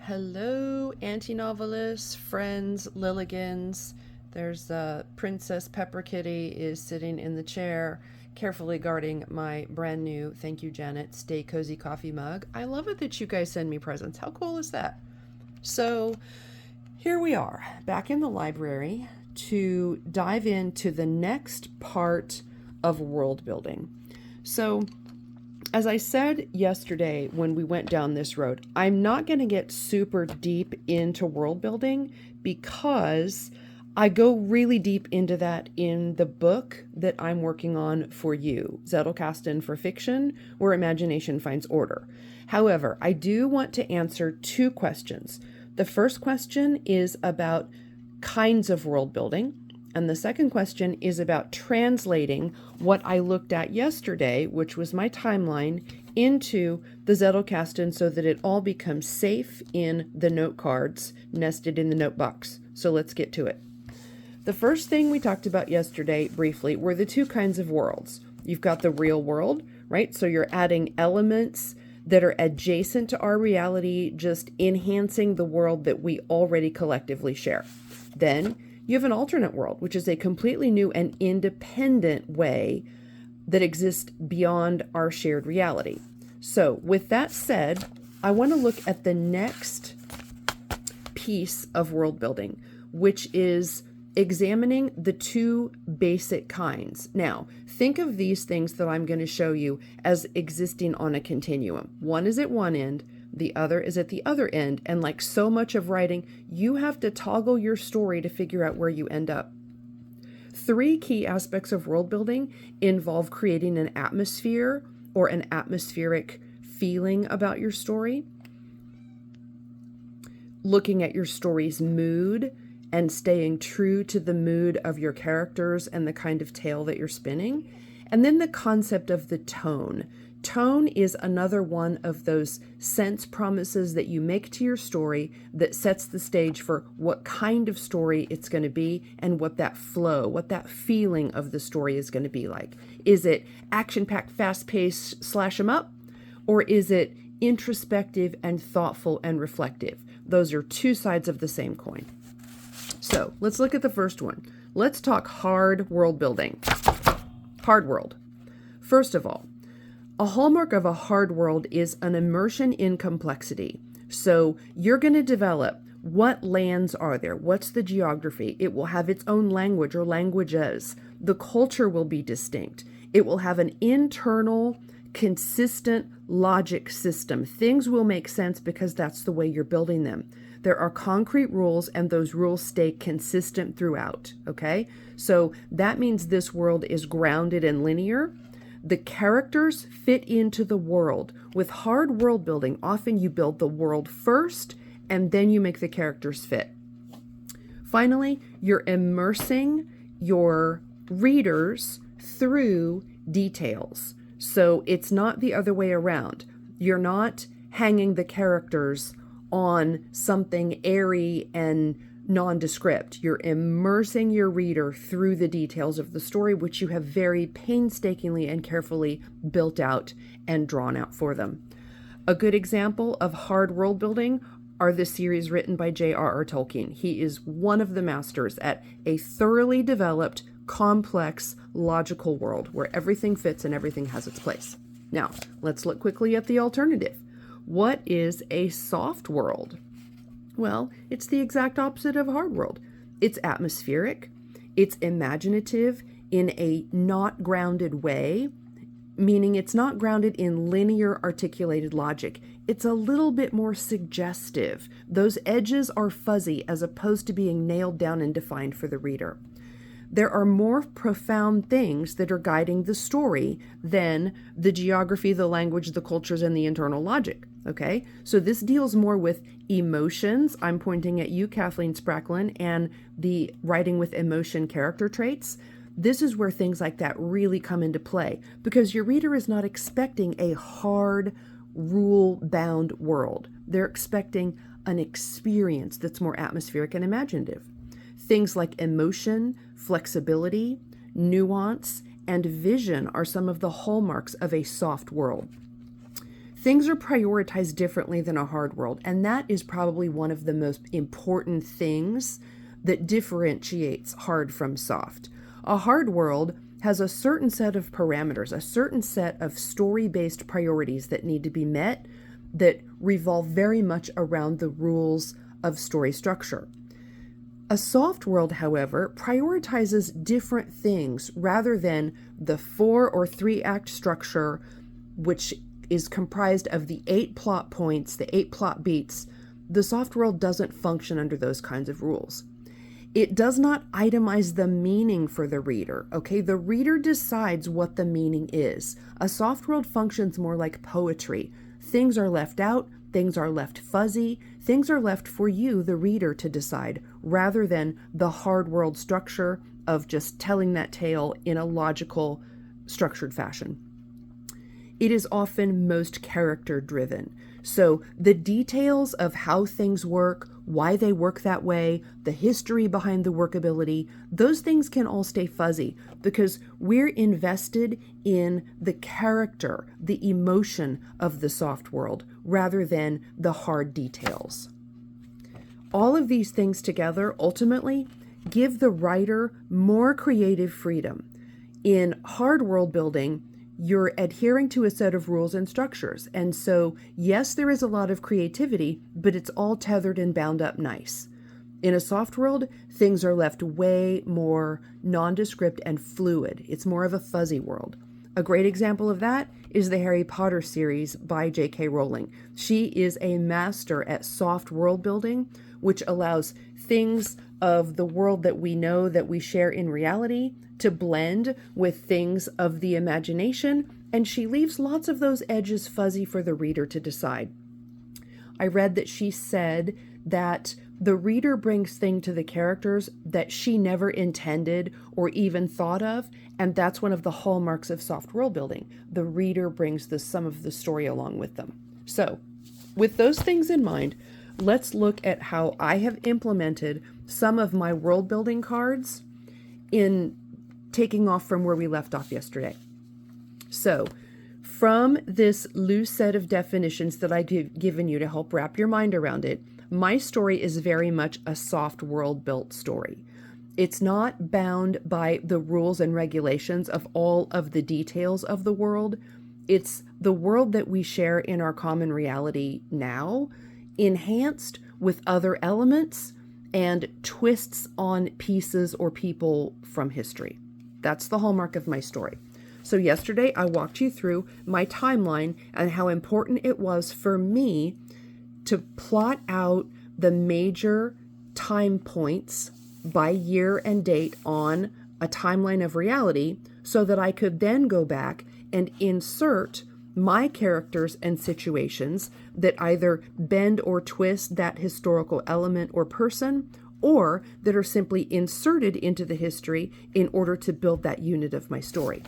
Hello, anti-novelists, friends, Lilligans. There's Princess Pepper Kitty is sitting in the chair, carefully guarding my brand new, thank you, Janet, Stay Cozy coffee mug. I love it that you guys send me presents. How cool is that? So here we are, back in the library to dive into the next part of world building. So as I said yesterday when we went down this road, I'm not going to get super deep into world building because I go really deep into that in the book that I'm working on for you, Zettelkasten for Fiction, where imagination finds order. However, I do want to answer two questions. The first question is about kinds of world building. And the second question is about translating what I looked at yesterday, which was my timeline, into the Zettelkasten so that it all becomes safe in the note cards nested in the note box. So let's get to it. The first thing we talked about yesterday briefly were the two kinds of worlds. You've got the real world, right? So you're adding elements that are adjacent to our reality, just enhancing the world that we already collectively share. Then you have an alternate world, which is a completely new and independent way that exists beyond our shared reality. So with that said, I want to look at the next piece of world building, which is examining the two basic kinds. Now, think of these things that I'm going to show you as existing on a continuum. One is at one end, the other is at the other end. And like so much of writing, you have to toggle your story to figure out where you end up. Three key aspects of world building involve creating an atmosphere or an atmospheric feeling about your story, looking at your story's mood and staying true to the mood of your characters and the kind of tale that you're spinning, and then the concept of the tone. Tone is another one of those sense promises that you make to your story that sets the stage for what kind of story it's going to be and what that flow, what that feeling of the story is going to be like. Is it action-packed, fast-paced, slash 'em up? Or is it introspective and thoughtful and reflective? Those are two sides of the same coin. So let's look at the first one. Let's talk hard world building. Hard world. First of all, a hallmark of a hard world is an immersion in complexity. So you're going to develop what lands are there? What's the geography? It will have its own language or languages. The culture will be distinct. It will have an internal, consistent logic system. Things will make sense because that's the way you're building them. There are concrete rules and those rules stay consistent throughout, okay? So that means this world is grounded and linear. The characters fit into the world. With hard world building, often you build the world first and then you make the characters fit. Finally, you're immersing your readers through details. So it's not the other way around. You're not hanging the characters on something airy and nondescript. You're immersing your reader through the details of the story, which you have very painstakingly and carefully built out and drawn out for them. A good example of hard world building are the series written by J.R.R. Tolkien. He is one of the masters at a thoroughly developed, complex, logical world where everything fits and everything has its place. Now, let's look quickly at the alternative. What is a soft world? Well, it's the exact opposite of a hard world. It's atmospheric, it's imaginative in a not grounded way, meaning it's not grounded in linear articulated logic. It's a little bit more suggestive. Those edges are fuzzy as opposed to being nailed down and defined for the reader. There are more profound things that are guiding the story than the geography, the language, the cultures, and the internal logic. Okay, so this deals more with emotions. I'm pointing at you, Kathleen Spracklin, and the writing with emotion character traits. This is where things like that really come into play because your reader is not expecting a hard, rule-bound world. They're expecting an experience that's more atmospheric and imaginative. Things like emotion, flexibility, nuance, and vision are some of the hallmarks of a soft world. things are prioritized differently than a hard world. And that is probably one of the most important things that differentiates hard from soft. A hard world has a certain set of parameters, a certain set of story-based priorities that need to be met that revolve very much around the rules of story structure. A soft world, however, prioritizes different things rather than the 4 or 3 act structure, which is comprised of the 8 plot points, the 8 plot beats. The soft world doesn't function under those kinds of rules. It does not itemize the meaning for the reader, okay? The reader decides what the meaning is. A soft world functions more like poetry. Things are left out, things are left fuzzy, things are left for you, the reader, to decide, rather than the hard world structure of just telling that tale in a logical, structured fashion. It is often most character driven. So the details of how things work, why they work that way, the history behind the workability, those things can all stay fuzzy because we're invested in the character, the emotion of the soft world rather than the hard details. All of these things together ultimately give the writer more creative freedom. In hard world building, you're adhering to a set of rules and structures. And so, yes, there is a lot of creativity, but it's all tethered and bound up nice. In a soft world, things are left way more nondescript and fluid. It's more of a fuzzy world. A great example of that is the Harry Potter series by J.K. Rowling. She is a master at soft world building, which allows things of the world that we know that we share in reality to blend with things of the imagination, and she leaves lots of those edges fuzzy for the reader to decide. I read that she said that the reader brings things to the characters that she never intended or even thought of, and that's one of the hallmarks of soft world building. The reader brings some of the story along with them. So, with those things in mind, let's look at how I have implemented some of my world building cards in taking off from where we left off yesterday. So, from this loose set of definitions that I've given you to help wrap your mind around it, my story is very much a soft world built story. It's not bound by the rules and regulations of all of the details of the world. It's the world that we share in our common reality now, enhanced with other elements and twists on pieces or people from history. That's the hallmark of my story. So yesterday I walked you through my timeline and how important it was for me to plot out the major time points by year and date on a timeline of reality so that I could then go back and insert my characters and situations that either bend or twist that historical element or person, or that are simply inserted into the history in order to build that unit of my story.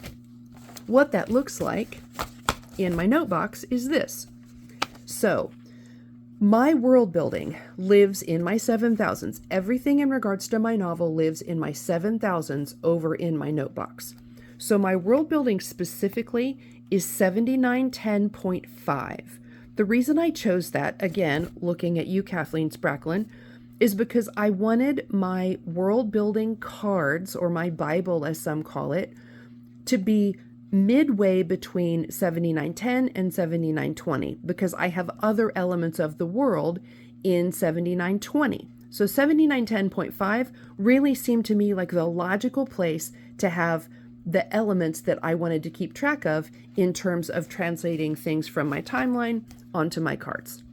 What that looks like in my note box is this. So, my world building lives in my 7000s. Everything in regards to my novel lives in my 7000s over in my note box. So my world building specifically is 7910.5. The reason I chose that, again, looking at you, Kathleen Spracklin, is because I wanted my world building cards, or my Bible as some call it, to be midway between 7910 and 7920, because I have other elements of the world in 7920. So 7910.5 really seemed to me like the logical place to have the elements that I wanted to keep track of in terms of translating things from my timeline onto my cards.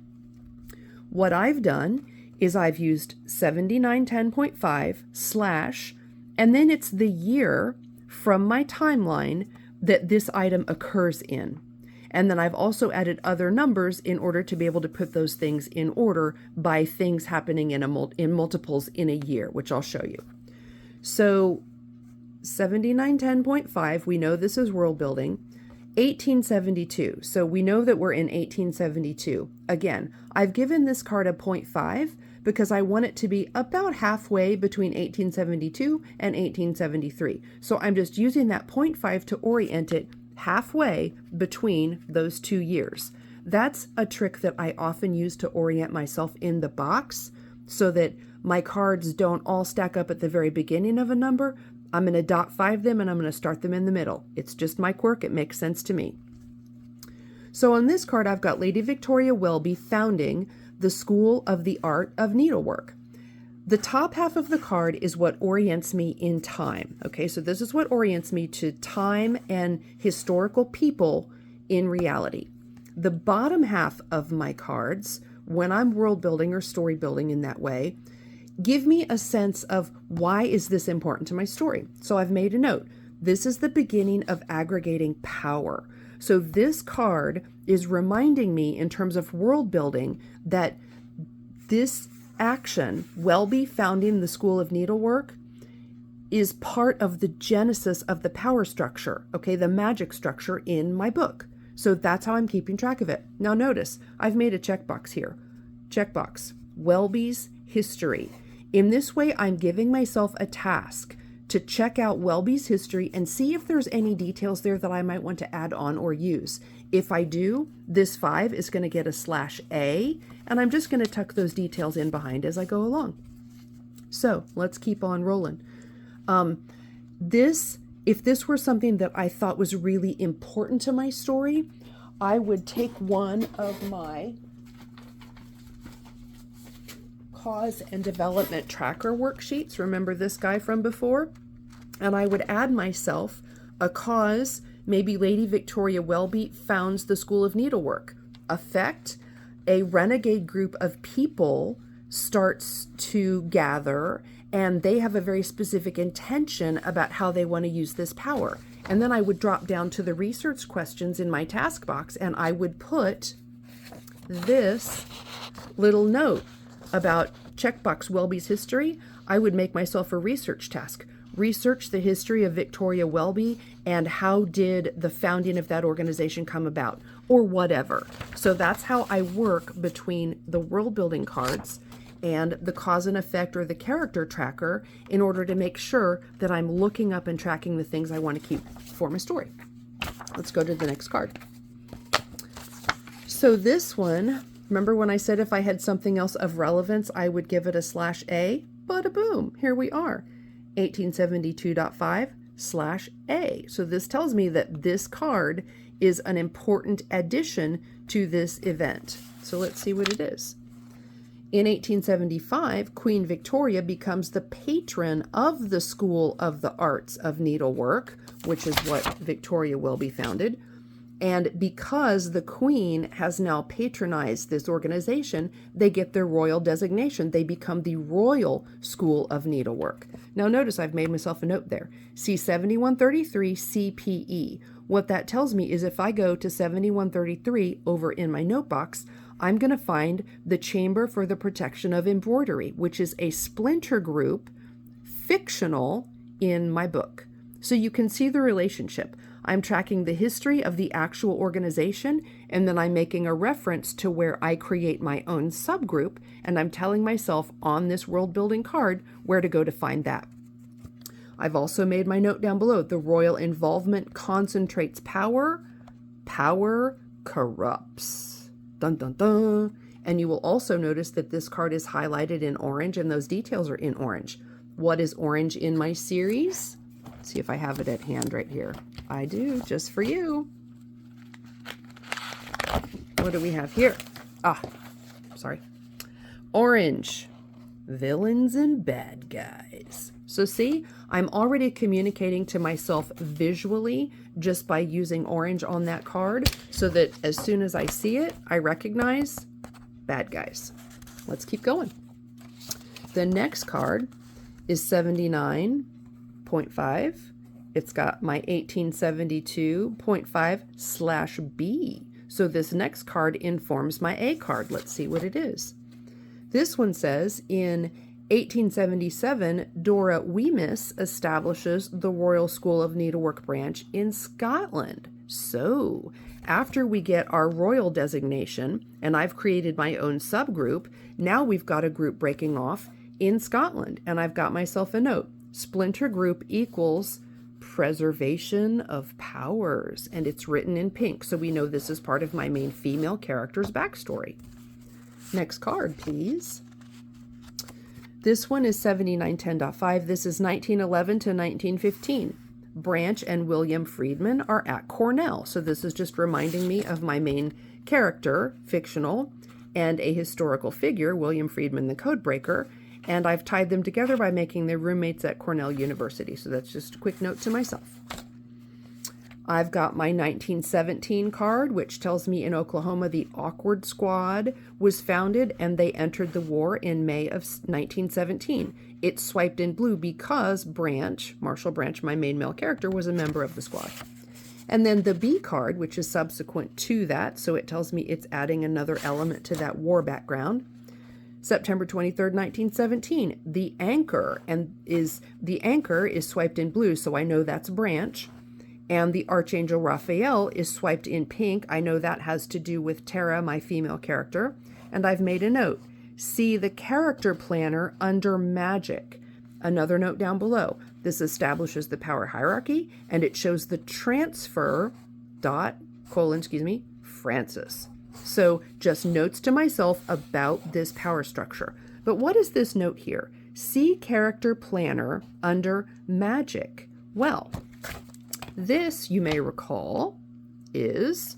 What I've done is I've used 7910.5 / and then it's the year from my timeline that this item occurs in. And then I've also added other numbers in order to be able to put those things in order by things happening in multiples in a year, which I'll show you. So 7910.5, we know this is world building. 1872, so we know that we're in 1872. Again, I've given this card a 0.5 because I want it to be about halfway between 1872 and 1873. So I'm just using that 0.5 to orient it halfway between those 2 years. That's a trick that I often use to orient myself in the box so that my cards don't all stack up at the very beginning of a number. I'm going to dot 5 them and I'm going to start them in the middle. It's just my quirk. It makes sense to me. So on this card, I've got Lady Victoria Welby founding the School of the Art of Needlework. The top half of the card is what orients me in time. Okay, so this is what orients me to time and historical people in reality. The bottom half of my cards, when I'm world building or story building in that way, give me a sense of why is this important to my story. So I've made a note. This is the beginning of aggregating power. So this card is reminding me in terms of world building that this action, Welby founding the School of Needlework, is part of the genesis of the power structure, okay, the magic structure in my book. So that's how I'm keeping track of it. Now notice, I've made a checkbox here. Checkbox, Welby's history. In this way, I'm giving myself a task to check out Welby's history and see if there's any details there that I might want to add on or use. If I do, this 5 is going to get a /A, and I'm just going to tuck those details in behind as I go along. So let's keep on rolling. If this were something that I thought was really important to my story, I would take one of my cause and development tracker worksheets. Remember this guy from before? And I would add myself a cause, maybe Lady Victoria Welby founds the School of Needlework. Effect, a renegade group of people starts to gather and they have a very specific intention about how they want to use this power. And then I would drop down to the research questions in my task box and I would put this little note about checkbox Welby's history. I would make myself a research task. Research the history of Victoria Welby and how did the founding of that organization come about, or whatever. So that's how I work between the world building cards and the cause and effect or the character tracker in order to make sure that I'm looking up and tracking the things I want to keep for my story. Let's go to the next card. So this one, remember when I said if I had something else of relevance, I would give it a /A? Bada boom, here we are. 1872.5/A. So this tells me that this card is an important addition to this event. So let's see what it is. In 1875, Queen Victoria becomes the patron of the School of the Arts of Needlework, which is what Victoria Welby founded. And because the Queen has now patronized this organization, they get their royal designation. They become the Royal School of Needlework. Now notice I've made myself a note there. See 7133 CPE. What that tells me is if I go to 7133 over in my note box, I'm going to find the Chamber for the Protection of Embroidery, which is a splinter group, fictional, in my book. So you can see the relationship. I'm tracking the history of the actual organization, and then I'm making a reference to where I create my own subgroup, and I'm telling myself on this world building card where to go to find that. I've also made my note down below. The royal involvement concentrates power. Power corrupts. Dun, dun, dun. And you will also notice that this card is highlighted in orange, and those details are in orange. What is orange in my series? Let's see if I have it at hand right here. I do, just for you. What do we have here? Sorry. Orange, villains and bad guys. So see, I'm already communicating to myself visually just by using orange on that card so that as soon as I see it, I recognize bad guys. Let's keep going. The next card is 79.5. It's got my 1872.5/B. So this next card informs my A card. Let's see what it is. This one says, in 1877, Dora Wemyss establishes the Royal School of Needlework branch in Scotland. So, after we get our royal designation, and I've created my own subgroup, now we've got a group breaking off in Scotland. And I've got myself a note. Splinter group equals Preservation of Powers, and it's written in pink, so we know this is part of my main female character's backstory. Next card, please. This one is 7910.5. This is 1911 to 1915. Branch and William Friedman are at Cornell, so this is just reminding me of my main character, fictional, and a historical figure, William Friedman, the Codebreaker, and I've tied them together by making their roommates at Cornell University, so that's just a quick note to myself. I've got my 1917 card, which tells me in Oklahoma the Awkward Squad was founded and they entered the war in May of 1917. It's swiped in blue because Branch, Marshall Branch, my main male character, was a member of the squad. And then the B card, which is subsequent to that, so it tells me it's adding another element to that war background. September 23rd, 1917, the anchor is swiped in blue, so I know that's Branch. And the Archangel Raphael is swiped in pink. I know that has to do with Tara, my female character. And I've made a note. See the character planner under magic. Another note down below. This establishes the power hierarchy, and it shows the transfer, Francis. So just notes to myself about this power structure. But what is this note here? See character planner under magic. Well, this, you may recall, is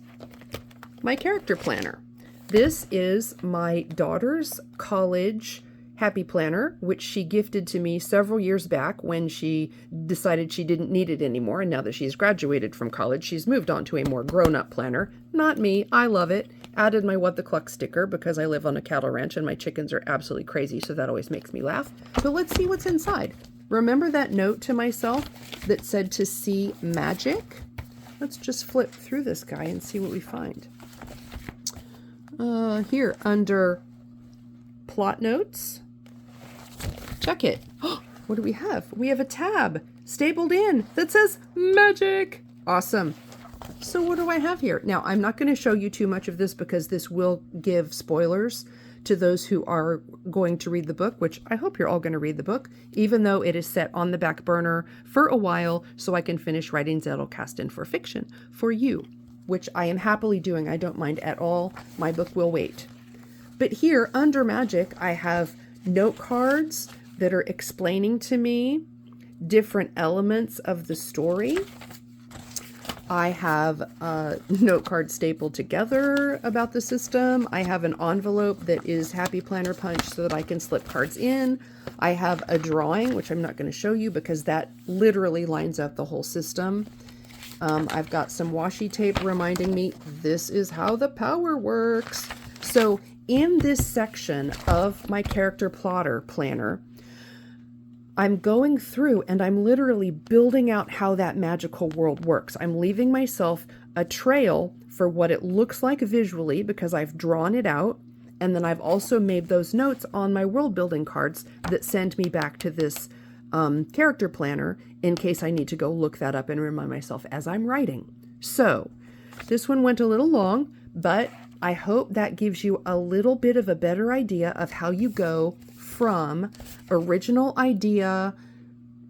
my character planner. This is my daughter's college happy planner, which she gifted to me several years back when she decided she didn't need it anymore. And now that she's graduated from college, she's moved on to a more grown-up planner. Not me. I love it. Added my What the Cluck sticker because I live on a cattle ranch and my chickens are absolutely crazy, so that always makes me laugh. But let's see what's inside. Remember that note to myself that said to see magic? Let's just flip through this guy and see what we find. Here, under plot notes, check it. What do we have? We have a tab stapled in that says magic. Awesome. So what do I have here? Now, I'm not going to show you too much of this because this will give spoilers to those who are going to read the book, which I hope you're all going to read the book, even though it is set on the back burner for a while so I can finish writing Zettelkasten for fiction for you, which I am happily doing. I don't mind at all. My book will wait. But here, under magic, I have note cards that are explaining to me different elements of the story. I have a note card stapled together about the system. I have an envelope that is Happy Planner Punch so that I can slip cards in. I have a drawing, which I'm not going to show you because that literally lines up the whole system. I've got some washi tape reminding me this is how the power works. So in this section of my character plotter planner, I'm going through and I'm literally building out how that magical world works. I'm leaving myself a trail for what it looks like visually because I've drawn it out. And then I've also made those notes on my world building cards that send me back to this character planner in case I need to go look that up and remind myself as I'm writing. So this one went a little long, but I hope that gives you a little bit of a better idea of how you go from original idea,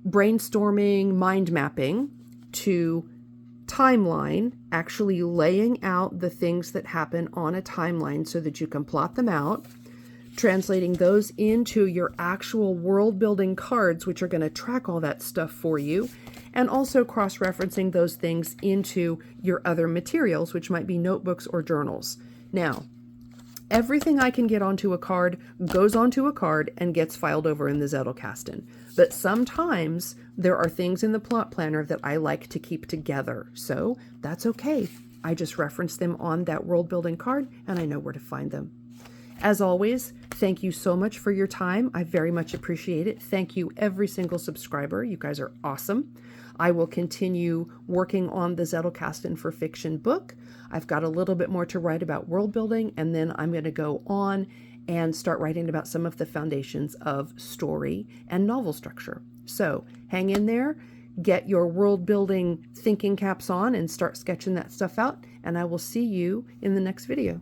brainstorming, mind mapping, to timeline, actually laying out the things that happen on a timeline so that you can plot them out, translating those into your actual world building cards, which are going to track all that stuff for you, and also cross-referencing those things into your other materials, which might be notebooks or journals. Now, everything I can get onto a card goes onto a card and gets filed over in the Zettelkasten. But sometimes there are things in the plot planner that I like to keep together. So that's okay. I just reference them on that world building card and I know where to find them. As always, thank you so much for your time. I very much appreciate it. Thank you, every single subscriber. You guys are awesome. I will continue working on the Zettelkasten for Fiction book. I've got a little bit more to write about world building, and then I'm going to go on and start writing about some of the foundations of story and novel structure. So hang in there, get your world building thinking caps on, and start sketching that stuff out, and I will see you in the next video.